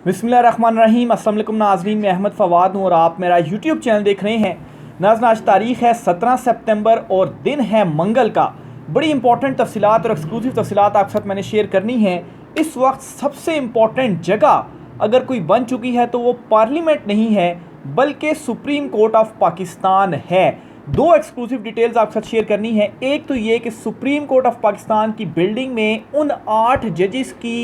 बिस्मिल्लाहिर्रहमानिर्रहीम। अस्सलाम वालेकुम नाज़रीन, मैं अहमद फ़वाद हूँ और आप मेरा यूट्यूब चैनल देख रहे हैं। नाज़रीन, आज तारीख़ है 17 सितंबर और दिन है मंगल का। बड़ी इंपॉर्टेंट तफसीलात और एक्सक्लूसिव तफसीलात आपके साथ मैंने शेयर करनी है। इस वक्त सबसे इम्पॉर्टेंट जगह अगर कोई बन चुकी है तो वो पार्लियामेंट नहीं है बल्कि सुप्रीम कोर्ट ऑफ पाकिस्तान है। दो एक्सक्लूसिव डिटेल्स आपके साथ शेयर करनी है। एक तो ये कि सुप्रीम कोर्ट ऑफ पाकिस्तान की बिल्डिंग में उन 8 जजेस की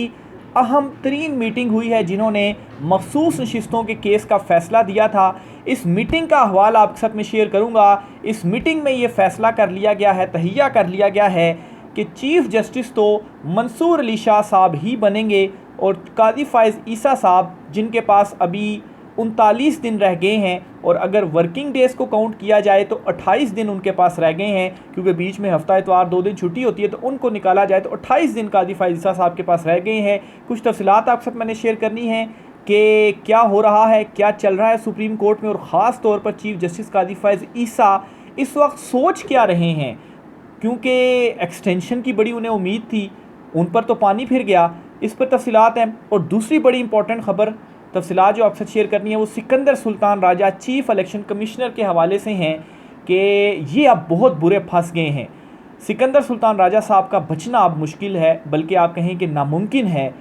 अहम तरीन मीटिंग हुई है जिन्होंने मखसूस नशिस्तों के केस का फ़ैसला दिया था। इस मीटिंग का अहवाल आपके साथ मैं शेयर करूंगा। इस मीटिंग में ये फ़ैसला कर लिया गया है, तहिया कर लिया गया है कि चीफ़ जस्टिस तो मंसूर अली शाह साहब ही बनेंगे और कादी फ़ाइज़ ईसा साहब, जिनके पास अभी 39 दिन रह गए हैं और अगर वर्किंग डेज़ को काउंट किया जाए तो 28 दिन उनके पास रह गए हैं, क्योंकि बीच में हफ्ता इतवार 2 दिन छुट्टी होती है, तो उनको निकाला जाए तो 28 दिन कादी फ़ाइज़ ईसा साहब के पास रह गए हैं। कुछ तफसीलात आपके साथ मैंने शेयर करनी है कि क्या हो रहा है, क्या चल रहा है सुप्रीम कोर्ट में, और ख़ास तौर पर चीफ़ जस्टिस कादी फ़ाइज़ ईसा इस वक्त सोच क्या रहे हैं, क्योंकि एक्सटेंशन की बड़ी उन्हें उम्मीद थी, उन पर तो पानी फिर गया। इस पर तफसीलात हैं। और दूसरी बड़ी इंपॉर्टेंट ख़बर तफसीलात जो आपसे शेयर करनी है वो Sikandar Sultan Raja chief election commissioner के हवाले से हैं कि ये अब बहुत बुरे फंस गए हैं। सिकंदर सुल्तान राजा साहब का बचना अब मुश्किल है, बल्कि आप कहें कि नामुमकिन है।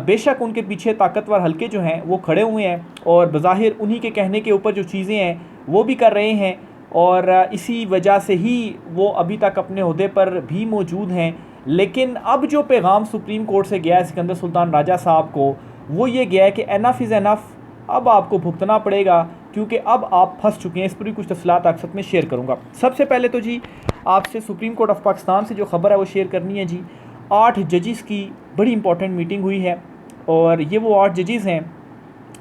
बेशक उनके पीछे ताकतवर हल्के जो हैं वो खड़े हुए हैं और बज़ाहिर उन्हीं के कहने के ऊपर जो चीज़ें हैं वो भी कर रहे हैं, और इसी वजह से ही वो अभी तक अपने ओहदे पर भी मौजूद हैं। लेकिन अब जो पैगाम सुप्रीम कोर्ट से गया है सिकंदर सुल्तान राजा साहब को, वो ये गया है कि एनफ इज़ एनफ, अब आपको भुगतना पड़ेगा क्योंकि अब आप फंस चुके हैं। इस पर भी कुछ तफसीलात आपके साथ में शेयर करूँगा। सबसे पहले तो जी आपसे सुप्रीम कोर्ट ऑफ पाकिस्तान से जो ख़बर है वो शेयर करनी है जी। 8 जजेस की बड़ी इंपॉर्टेंट मीटिंग हुई है और ये वो 8 जजेस हैं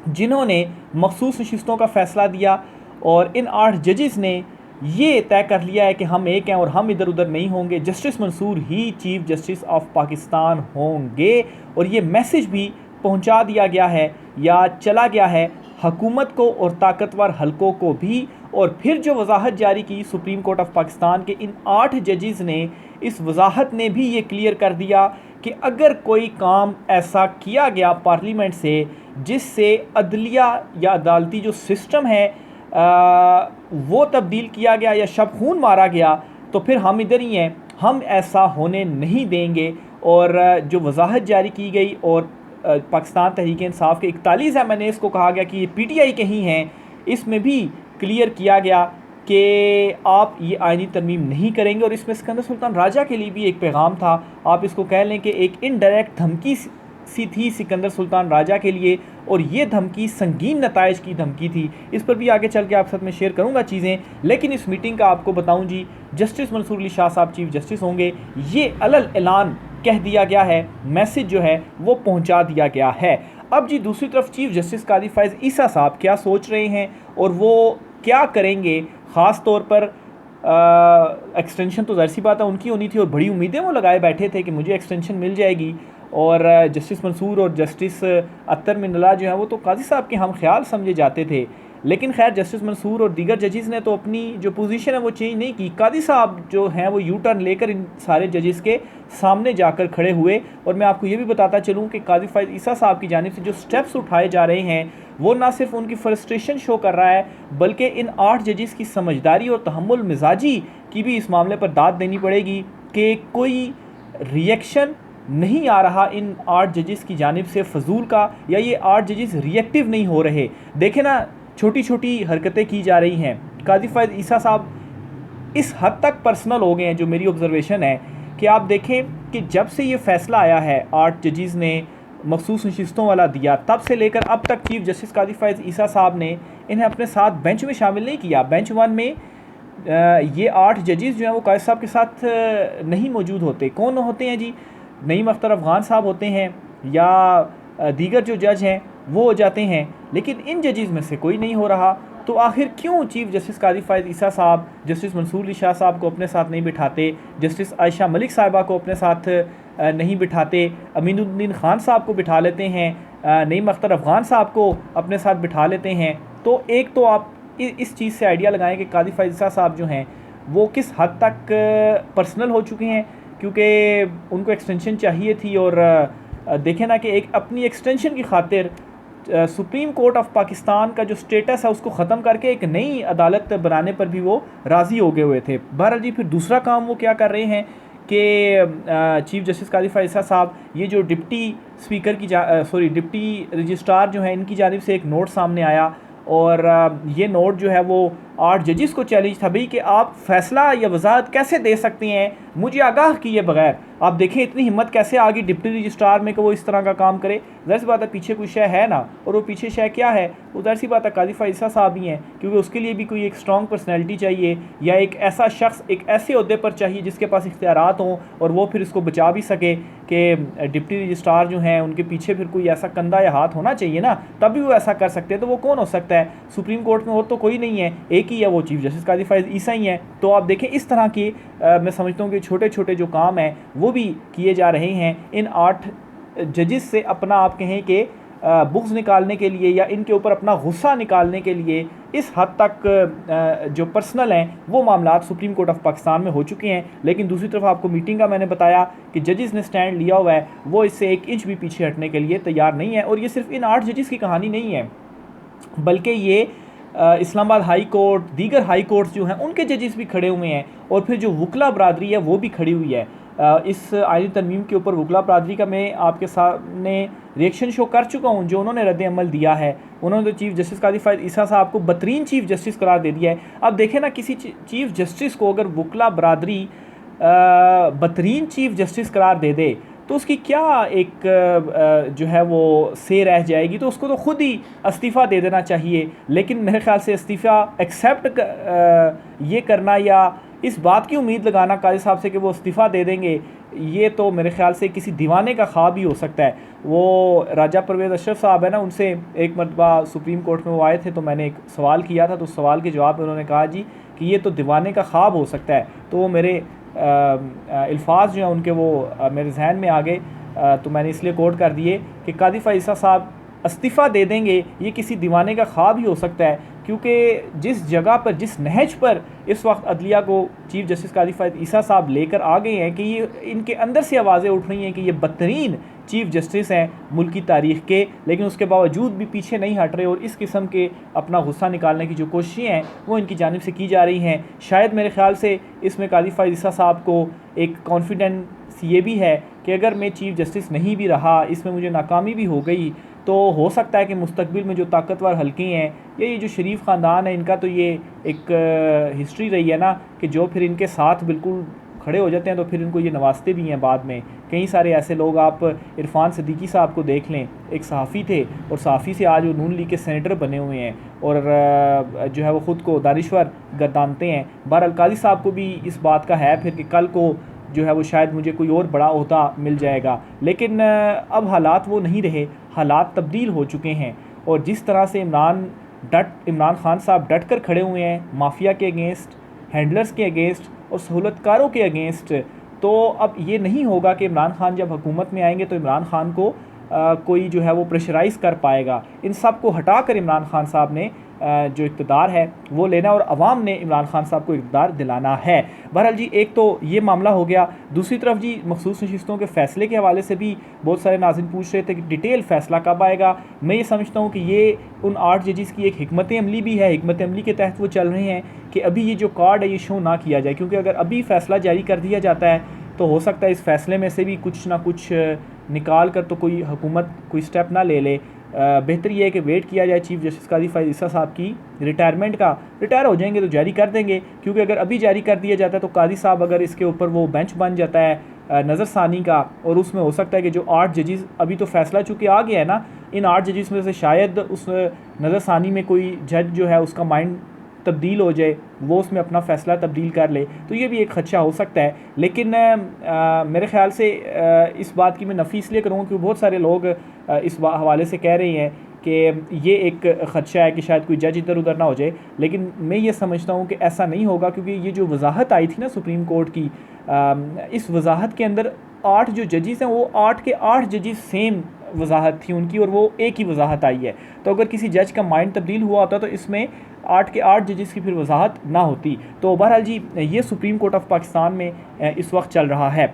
जिन्होंने मखसूस नशिस्तों का फ़ैसला दिया, और इन 8 जजेस ने ये तय कर लिया है कि हम एक हैं और हम इधर उधर नहीं होंगे। जस्टिस मंसूर ही चीफ़ जस्टिस ऑफ पाकिस्तान होंगे, और ये मैसेज भी पहुंचा दिया गया है या चला गया है हुकूमत को और ताकतवर हलकों को भी। और फिर जो वजाहत जारी की सुप्रीम कोर्ट ऑफ पाकिस्तान के इन 8 जजेस ने, इस वजाहत ने भी ये क्लियर कर दिया कि अगर कोई काम ऐसा किया गया पार्लियामेंट से जिससे अदलिया या अदालती जो सिस्टम है वो तब्दील किया गया या शब खून मारा गया, तो फिर हम इधर ही हैं, हम ऐसा होने नहीं देंगे। और जो वजाहत जारी की गई और पाकिस्तान तहरीक इंसाफ के 41 MNAs को कहा गया कि ये PTI के ही हैं, इसमें भी क्लियर किया गया कि आप ये आईनी तरमीम नहीं करेंगे। और इसमें सिकंदर सुल्तान राजा के लिए भी एक पैगाम था, आप इसको कह लें कि एक इनडायरेक्ट धमकी सी थी सिकंदर सुल्तान राजा के लिए, और ये धमकी संगीन नताइज की धमकी थी। इस पर भी आगे चल के आप साथ में शेयर करूंगा चीज़ें, लेकिन इस मीटिंग का आपको बताऊं जी, जस्टिस मंसूर अली शाह साहब चीफ जस्टिस होंगे, ये अलल ऐलान कह दिया गया है, मैसेज जो है वो पहुंचा दिया गया है। अब जी दूसरी तरफ चीफ जस्टिस कादी फ़ाइज़ ईसा साहब क्या सोच रहे हैं और वो क्या करेंगे। ख़ास तौर पर एक्सटेंशन तो ज़ाहिर सी बात है उनकी होनी थी और बड़ी उम्मीदें वो लगाए बैठे थे कि मुझे एक्सटेंशन मिल जाएगी, और जस्टिस मंसूर और जस्टिस अत्तर मिनल्ला जो है वो तो काजी साहब के हम ख्याल समझे जाते थे। लेकिन खैर जस्टिस मंसूर और दीगर जजेस ने तो अपनी जो पोजीशन है वो चेंज नहीं की। कादी साहब जो हैं वो यू टर्न लेकर इन सारे जजेस के सामने जाकर खड़े हुए। और मैं आपको ये भी बताता चलूँ कि कादी फ़ाइज़ ईसा साहब की जानिब से जो स्टेप्स उठाए जा रहे हैं वो ना सिर्फ उनकी फ्रस्ट्रेशन शो कर रहा है, बल्कि इन 8 जजेस की समझदारी और तहम्मुल मिजाजी की भी इस मामले पर दाद देनी पड़ेगी कि कोई रिएक्शन नहीं आ रहा इन 8 जजेस की जानिब से फजूल का, या ये 8 जजेस रिएक्टिव नहीं हो रहे। देखें ना, छोटी छोटी हरकतें की जा रही हैं। कादी फ़ाइज़ ईसा साहब इस हद तक पर्सनल हो गए हैं, जो मेरी ऑब्जर्वेशन है कि आप देखें कि जब से ये फ़ैसला आया है 8 जजेस ने मखसूस नशिस्तों वाला दिया, तब से लेकर अब तक चीफ़ जस्टिस कादी फ़ाइज़ ईसा साहब ने इन्हें अपने साथ बेंच में शामिल नहीं किया। बेंच 1 में ये 8 जजेस जो हैं वो कादी साहब के साथ नहीं मौजूद होते। कौन होते हैं जी? नईम अख्तर अफ़गान साहब होते हैं या दीगर जो जज हैं वो हो जाते हैं, लेकिन इन जजेस में से कोई नहीं हो रहा। तो आखिर क्यों चीफ़ जस्टिस कादी फ़ाइज़ ईसा साहब जस्टिस मंसूर अली शाह साहब को अपने साथ नहीं बिठाते, जस्टिस आयशा मलिक साहिबा को अपने साथ नहीं बिठाते, अमीनुद्दीन ख़ान साहब को बिठा लेते हैं, नईम अख्तर अफ़गान साहब को अपने साथ बिठा लेते हैं। तो एक तो आप इस चीज़ से आइडिया लगाएं कि कादी फ़ाइज़ ईसा साहब जो हैं वो किस हद तक पर्सनल हो चुके हैं, क्योंकि उनको एक्सटेंशन चाहिए थी और देखें ना कि एक अपनी एक्सटेंशन की खातिर सुप्रीम कोर्ट ऑफ पाकिस्तान का जो स्टेटस है उसको ख़त्म करके एक नई अदालत बनाने पर भी वो राज़ी हो गए हुए थे। बहरहाल जी, फिर दूसरा काम वो क्या कर रहे हैं कि चीफ़ जस्टिस काजी फ़ैज़ल साहब ये जो डिप्टी स्पीकर की डिप्टी रजिस्ट्रार जो है इनकी जानिब से एक नोट सामने आया, और ये नोट जो है वो 8 जजेस को चैलेंज था भाई कि आप फैसला या वजाहत कैसे दे सकते हैं मुझे आगाह किए बगैर। आप देखें इतनी हिम्मत कैसे आ गई डिप्टी रजिस्ट्रार में कि वो इस तरह का काम करे। ज़ाहिर सी बात है पीछे कोई शय है ना, और वो पीछे शय क्या है, वो ज़ाहिर सी बात है काजी फ़ैज़ल साहब ही हैं, क्योंकि उसके लिए भी कोई एक स्ट्रॉन्ग पर्सनैलिटी चाहिए या एक ऐसा शख्स एक ऐसे अहदे पर चाहिए जिसके पास इख्तियारात हों और वो फिर इसको बचा भी सके कि डिप्टी रजिस्ट्रार जो हैं उनके पीछे फिर कोई ऐसा कंधा या हाथ होना चाहिए ना, तभी वो ऐसा कर सकते हैं। तो वो कौन हो सकता है? सुप्रीम कोर्ट में और तो कोई नहीं है, एक ही है, वो चीफ़ जस्टिस काजी फ़ैज़ल ईसा ही हैं। तो आप देखें इस तरह की मैं समझता हूँ कि छोटे छोटे जो काम हैं वो भी किए जा रहे हैं इन 8 जजेस से, अपना आप कहें कि बुग़्ज़ निकालने के लिए या इनके ऊपर अपना गुस्सा निकालने के लिए। इस हद तक जो पर्सनल हैं वो मामलात सुप्रीम कोर्ट ऑफ पाकिस्तान में हो चुके हैं। लेकिन दूसरी तरफ आपको मीटिंग का मैंने बताया कि जजेस ने स्टैंड लिया हुआ है, वो इससे 1 इंच भी पीछे हटने के लिए तैयार नहीं है। और ये सिर्फ इन 8 जजेस की कहानी नहीं है, बल्कि ये इस्लामाबाद हाई कोर्ट, दीगर हाई कोर्ट्स जो हैं उनके जजेस भी खड़े हुए हैं, और फिर जो वकला बरादरी है वो भी खड़ी हुई है। इस आईनी तरमीम के ऊपर वकला बरादरी का मैं आपके सामने रिएक्शन शो कर चुका हूँ, जो उन्होंने रद्द अमल दिया है। उन्होंने तो चीफ़ जस्टिस काजी फ़ैज़ल ईसा साहब को बदतरीन चीफ़ जस्टिस करार दे दिया है। अब देखें ना, किसी चीफ़ जस्टिस को अगर वकला बरादरी बदतरीन चीफ़ जस्टिस करार दे दे तो उसकी क्या एक जो है वो से रह जाएगी, तो उसको तो ख़ुद ही इस्तीफ़ा दे देना चाहिए। लेकिन मेरे ख़्याल से इस्तीफ़ा एक्सेप्ट ये करना या इस बात की उम्मीद लगाना काजी साहब से कि वो इस्तीफ़ा दे देंगे, ये तो मेरे ख़्याल से किसी दीवाने का ख्वाब ही हो सकता है। वो राजा परवेज़ अशरफ साहब है ना, उनसे एक मरतबा सुप्रीम कोर्ट में वो आए थे, तो मैंने एक सवाल किया था, तो उस सवाल के जवाब में उन्होंने कहा जी कि ये तो दीवाने का ख्वाब हो सकता है। तो वो मेरे अल्फाज जो हैं उनके वो मेरे जहन में आ गए, तो मैंने इसलिए कोट कर दिए कि काजी फ़ैज़ल साहब इस्तीफ़ा दे देंगे ये किसी दीवाने का ख्वाब ही हो सकता है, क्योंकि जिस जगह पर, जिस नहज पर इस वक्त अदलिया को चीफ़ जस्टिस काजी फ़ैज़ल ईसा साहब लेकर आ गए हैं कि ये इनके अंदर से आवाज़ें उठ रही हैं कि ये बदतरीन चीफ़ जस्टिस हैं मुल्क की तारीख़ के, लेकिन उसके बावजूद भी पीछे नहीं हट रहे और इस किस्म के अपना गुस्सा निकालने की जो कोशिशें हैं वो इनकी जानिब से की जा रही हैं। शायद मेरे ख़्याल से इसमें काजी फ़ैज़ल ईसा साहब को एक कॉन्फिडेंस ये भी है कि अगर मैं चीफ़ जस्टिस नहीं भी रहा, इसमें मुझे नाकामी भी हो गई, तो हो सकता है कि मुस्तकबिल में जो ताकतवर हल्के हैं या ये जो शरीफ ख़ानदान है, इनका तो ये एक हिस्ट्री रही है ना कि जो फिर इनके साथ बिल्कुल खड़े हो जाते हैं तो फिर इनको ये नवाजते भी हैं बाद में। कई सारे ऐसे लोग, आप इरफान सिद्दीकी साहब को देख लें, एक सहाफ़ी थे और सहाफ़ी से आज वो नून लीग के सेनेटर बने हुए हैं और जो है वो ख़ुद को दानिश्वर गर्दानते हैं। बहरहाल काजी साहब को भी इस बात का है फिर कि कल को जो है वो शायद मुझे कोई और बड़ा ओहदा मिल जाएगा, लेकिन अब हालात वो नहीं रहे, हालात तब्दील हो चुके हैं। और जिस तरह से इमरान खान साहब डट कर खड़े हुए हैं माफिया के अगेंस्ट, हैंडलर्स के अगेंस्ट और सहूलतकारों के अगेंस्ट, तो अब ये नहीं होगा कि इमरान खान जब हुकूमत में आएंगे तो इमरान खान को कोई जो है वो प्रेशराइज़ कर पाएगा। इन सब को हटा कर इमरान खान साहब ने जो इक़्तिदार है वो लेना और अवाम ने इमरान खान साहब को इक़्तिदार दिलाना है। बहरहाल जी, एक तो ये मामला हो गया। दूसरी तरफ जी, मखसूस नशिस्तों के फ़ैसले के हवाले से भी बहुत सारे नाज़रीन पूछ रहे थे कि डिटेल फ़ैसला कब आएगा। मैं ये समझता हूँ कि ये उन 8 जजेस की एक हिकमत अमली भी है, हिकमत अमली के तहत वो चल रहे हैं कि अभी ये जो कार्ड है ये शो ना किया जाए, क्योंकि अगर अभी फ़ैसला जारी कर दिया जाता है तो हो सकता है इस फ़ैसले में से भी कुछ ना कुछ निकाल कर तो कोई हुकूमत कोई स्टेप ना ले ले। बेहतर ये है कि वेट किया जाए चीफ़ जस्टिस काजी फ़ैज़ल ईसा साहब की रिटायरमेंट का। रिटायर हो जाएंगे तो जारी कर देंगे, क्योंकि अगर अभी जारी कर दिया जाता है तो काजी साहब अगर इसके ऊपर वो बेंच बन जाता है नज़रसानी का, और उसमें हो सकता है कि जो 8 जजेस, अभी तो फ़ैसला चूँकि आ गया है ना, इन 8 जजेस में से शायद उस नज़रसानी में कोई जज जो है उसका माइंड तब्दील हो जाए, वो उसमें अपना फ़ैसला तब्दील कर ले, तो ये भी एक ख़दशा हो सकता है। लेकिन मेरे ख़्याल से इस बात की मैं नफ़ी इसलिए करूँगा क्योंकि बहुत सारे लोग इस हवाले से कह रहे हैं कि ये एक ख़दशा है कि शायद कोई जज इधर उधर ना हो जाए। लेकिन मैं ये समझता हूँ कि ऐसा नहीं होगा, क्योंकि ये जो वजाहत आई थी ना सुप्रीम कोर्ट की, इस वजाहत के अंदर 8 जो जजेस हैं वो 8 के 8 जजेस सेम वजाहत थी उनकी, और वो एक ही वजाहत आई है। तो अगर किसी जज का माइंड तब्दील हुआ होता तो इसमें 8 के 8 जजेस की फिर वजाहत ना होती। तो बहरहाल जी, ये सुप्रीम कोर्ट ऑफ पाकिस्तान में इस वक्त चल रहा है।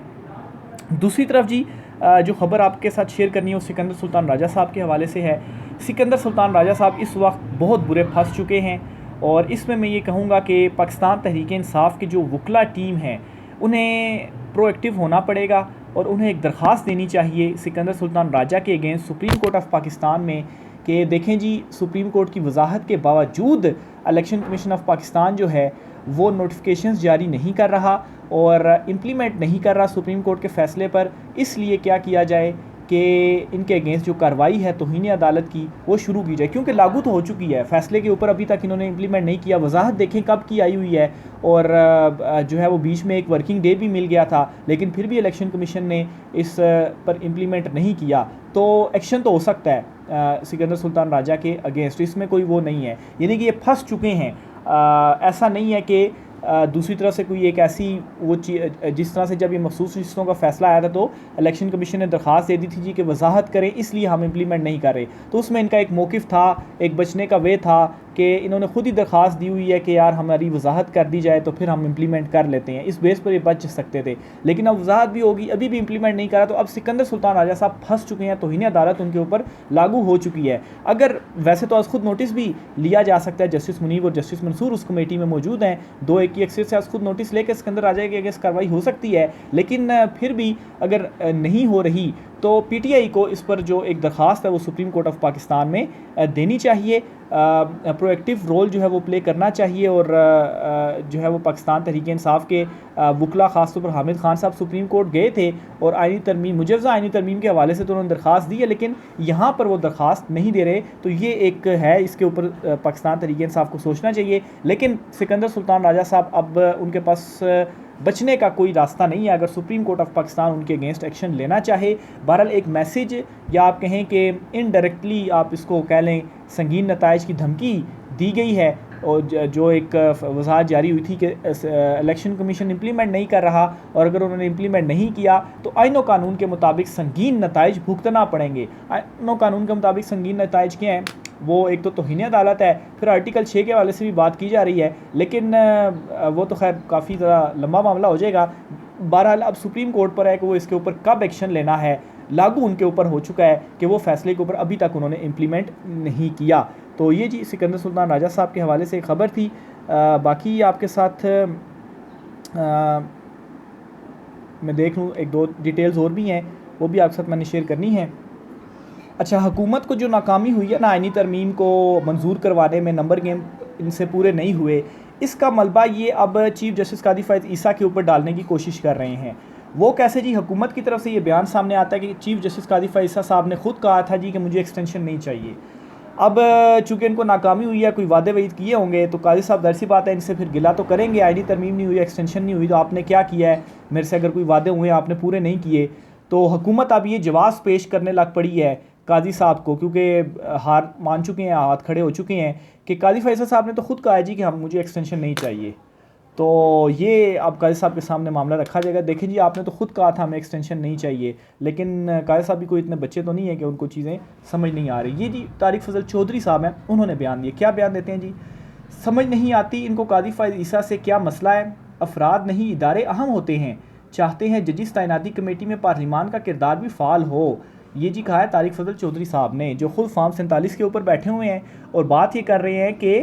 दूसरी तरफ जी, जो ख़बर आपके साथ शेयर करनी है वो सिकंदर सुल्तान राजा साहब के हवाले से है। सिकंदर सुल्तान राजा साहब इस वक्त बहुत बुरे फंस चुके हैं और इसमें मैं ये कहूँगा कि पाकिस्तान तहरीक इंसाफ की जो वकला टीम है उन्हें प्रोएक्टिव होना पड़ेगा और उन्हें एक दरख्वास्त देनी चाहिए सिकंदर सुल्तान राजा के against supreme court of Pakistan में कि देखें जी, सुप्रीम कोर्ट की वजाहत के बावजूद इलेक्शन कमीशन ऑफ पाकिस्तान जो है वो नोटिफिकेशंस जारी नहीं कर रहा और इम्प्लीमेंट नहीं कर रहा सुप्रीम कोर्ट के फ़ैसले पर। इसलिए क्या किया जाए कि इनके अगेंस्ट जो कार्रवाई है तौहीन अदालत की वो शुरू की जाए, क्योंकि लागू तो हो चुकी है फ़ैसले के ऊपर, अभी तक इन्होंने इम्प्लीमेंट नहीं किया। वजाहत देखें कब की आई हुई है और जो है वो बीच में एक वर्किंग डे भी मिल गया था, लेकिन फिर भी इलेक्शन कमीशन ने इस पर इम्प्लीमेंट नहीं किया। तो एक्शन तो हो सकता है सिकंदर सुल्तान राजा के अगेंस्ट, इसमें कोई वो नहीं है, यानी कि ये फंस चुके हैं। ऐसा नहीं है कि दूसरी तरफ से कोई एक ऐसी वो जिस तरह से जब ये मखसूस रिश्तों का फ़ैसला आया था तो इलेक्शन कमीशन ने दरख्वास्त दे दी थी जी कि वजाहत करें, इसलिए हम इम्प्लीमेंट नहीं कर रहे। तो उसमें इनका एक मौक़िफ़ था, एक बचने का वे था कि इन्होंने खुद ही दरख्वास्त दी हुई है कि यार हमारी वजाहत कर दी जाए तो फिर हम इम्प्लीमेंट कर लेते हैं, इस बेस पर ये बच सकते थे। लेकिन अब वजाहत भी होगी, अभी भी इम्प्लीमेंट नहीं करा, तो अब सिकंदर सुल्तान राजा साहब फंस चुके हैं, तौहीन अदालत उनके ऊपर लागू हो चुकी है। अगर वैसे तो आज खुद नोटिस भी लिया जा सकता है, जस्टिस मुनीब और जस्टिस मंसूर उस कमेटी में मौजूद हैं, 2-1 की अक्सर से आज खुद नोटिस लेकर सिकंदर राजा के अगेंस्ट कार्रवाई हो सकती है। लेकिन फिर भी अगर नहीं हो रही तो पीटीआई को इस पर जो एक दरख्वास्त है वो सुप्रीम कोर्ट ऑफ पाकिस्तान में देनी चाहिए, प्रोएक्टिव रोल जो है वो प्ले करना चाहिए। और जो है वो पाकिस्तान तहरीक इंसाफ के वकला ख़ासतौर पर हामिद खान साहब सुप्रीम कोर्ट गए थे और आईनी तरमीम, मुजव्वज़ा आईनी तरमीम के हवाले से तो उन्होंने दरख्वास्त दी है, लेकिन यहाँ पर वो दरख्वास्त नहीं दे रहे। तो ये एक है, इसके ऊपर पाकिस्तान तहरीक इंसाफ को सोचना चाहिए। लेकिन सिकंदर सुल्तान राजा साहब अब उनके पास बचने का कोई रास्ता नहीं है अगर सुप्रीम कोर्ट ऑफ पाकिस्तान उनके अगेंस्ट एक्शन लेना चाहे। बहरहाल एक मैसेज या आप कहें कि इनडायरेक्टली आप इसको कह लें संगीन नताइज की धमकी दी गई है और जो एक वजाहत जारी हुई थी कि इलेक्शन कमीशन इम्प्लीमेंट नहीं कर रहा और अगर उन्होंने इम्प्लीमेंट नहीं किया तो आईन और कानून के मुताबिक संगीन नताइज भुगतना पड़ेंगे। आईन और कानून के मुताबिक संगीन नताइज क्या हैं, वो एक तो तौहीन अदालत है, फिर आर्टिकल 6 के हवाले से भी बात की जा रही है, लेकिन वो तो खैर काफ़ी ज़्यादा लंबा मामला हो जाएगा। बहरहाल अब सुप्रीम कोर्ट पर है कि वो इसके ऊपर कब एक्शन लेना है। लागू उनके ऊपर हो चुका है कि वो फैसले के ऊपर अभी तक उन्होंने इम्प्लीमेंट नहीं किया। तो ये जी सिकंदर सुल्तान राजा साहब के हवाले से एक ख़बर थी। बाकी आपके साथ मैं देख लूँ, 1-2 डिटेल्स और भी हैं, वो भी आपके साथ मैंने शेयर करनी है। अच्छा, हुकूमत को जो नाकामी हुई है ना आईनी तरमीम को मंजूर करवाने में, नंबर गेम इनसे पूरे नहीं हुए, इसका मलबा ये अब चीफ़ जस्टिस कादी फ़ैज़ ईसा के ऊपर डालने की कोशिश कर रहे हैं। वो कैसे जी, हुकूमत की तरफ से ये बयान सामने आता है कि चीफ़ जस्टिस कादी फ़ैज़ ईसा साहब ने खुद कहा था जी कि मुझे एक्सटेंशन नहीं चाहिए। अब चूँकि इनको नाकामी हुई है, कोई वादे वईद किए होंगे, तो कादी साहब ज़ाहिर सी बात है इनसे फिर गिला तो करेंगे। आईनी तरमीम नहीं हुई, एक्सटेंशन नहीं हुई, तो आपने क्या किया है, मेरे से अगर कोई वादे हुए आपने पूरे नहीं किए। तो हुकूमत अब ये जवाब पेश करने लग पड़ी है कादी साहब को, क्योंकि हार मान चुके हैं, हाथ खड़े हो चुके हैं कि कादी फ़ैज़ल साहब ने तो खुद कहा है जी कि हम मुझे एक्सटेंशन नहीं चाहिए। तो ये अब कादी साहब के सामने मामला रखा जाएगा। देखें जी, आपने तो खुद कहा था हमें एक्सटेंशन नहीं चाहिए, लेकिन कादी साहब भी कोई इतने बच्चे तो नहीं है कि उनको चीज़ें समझ नहीं आ रही। ये जी तारिक फजल चौधरी साहब हैं, उन्होंने बयान दिए। क्या बयान देते हैं जी, समझ नहीं आती इनको कादी फ़ैज़ ईसा से क्या मसला है, अफराद नहीं इदारे अहम होते हैं, चाहते हैं जजिस तैनाती कमेटी में पार्लिमान का किरदार भी फ़ाल हो। ये जी कहा है तारिक फजल चौधरी साहब ने, जो खुद फार्म 47 के ऊपर बैठे हुए हैं और बात ये कर रहे हैं कि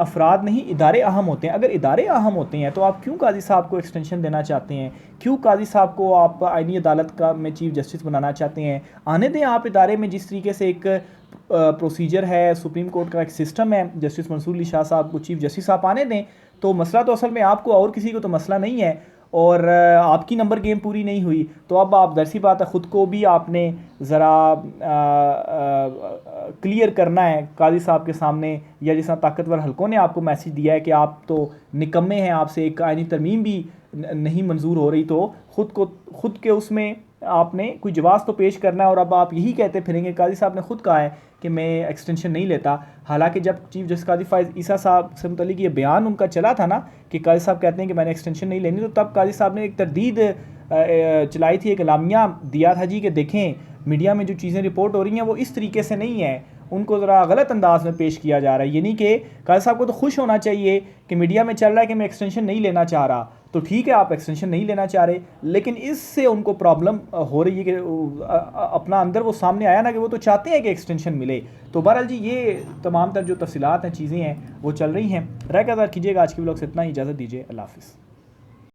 अफराद नहीं इदारे अहम होते हैं। अगर इदारे अहम होते हैं तो आप क्यों कादी साहब को एक्सटेंशन देना चाहते हैं, क्यों कादी साहब को आप आईनी अदालत का में चीफ जस्टिस बनाना चाहते हैं। आने दें आप इदारे में, जिस तरीके से एक प्रोसीजर है, सुप्रीम कोर्ट का एक सिस्टम है, जस्टिस मंसूर अली शाह साहब को चीफ जस्टिस आप आने दें। तो मसला तो असल में आपको और किसी को तो मसला नहीं है, और आपकी नंबर गेम पूरी नहीं हुई तो अब आप दरसी बात है ख़ुद को भी आपने ज़रा क्लियर करना है कादी साहब के सामने, या जिस तरह ताकतवर हलकों ने आपको मैसेज दिया है कि आप तो निकम्मे हैं, आपसे एक आईनी तरमीम भी नहीं मंजूर हो रही, तो खुद के उसमें आपने कोई जवाब तो पेश करना है। और अब आप यही कहते फिरेंगे, कादी साहब ने खुद कहा है कि मैं एक्सटेंशन नहीं लेता। हालांकि जब चीफ जस्टिस कादी फ़ैज़ ईसा साहब से मुतल्लिक़ ये बयान उनका चला था ना कि कादी साहब कहते हैं कि मैंने एक्सटेंशन नहीं लेनी, तो तब कादी साहब ने एक तरदीद चलाई थी, एक एलामिया दिया था जी कि देखें मीडिया में जो चीज़ें रिपोर्ट हो रही हैं वो इस तरीके से नहीं है, उनको ज़रा गलत अंदाज में पेश किया जा रहा है। यानी कि काजी साहब को तो खुश होना चाहिए कि मीडिया में चल रहा है कि मैं एक्सटेंशन नहीं लेना चाह रहा, तो ठीक है आप एक्सटेंशन नहीं लेना चाह रहे, लेकिन इससे उनको प्रॉब्लम हो रही है कि अपना अंदर वो सामने आया ना कि वो तो चाहते हैं कि एक्सटेंशन मिले। तो बहरहाल जी ये तमाम तर जो तफसीलात हैं, चीज़ें हैं, वो चल रही हैं। रह कीजिएगा। आज की व्लॉग से इतना ही, इजाज़त दीजिए। अल्लाह हाफ़िज़।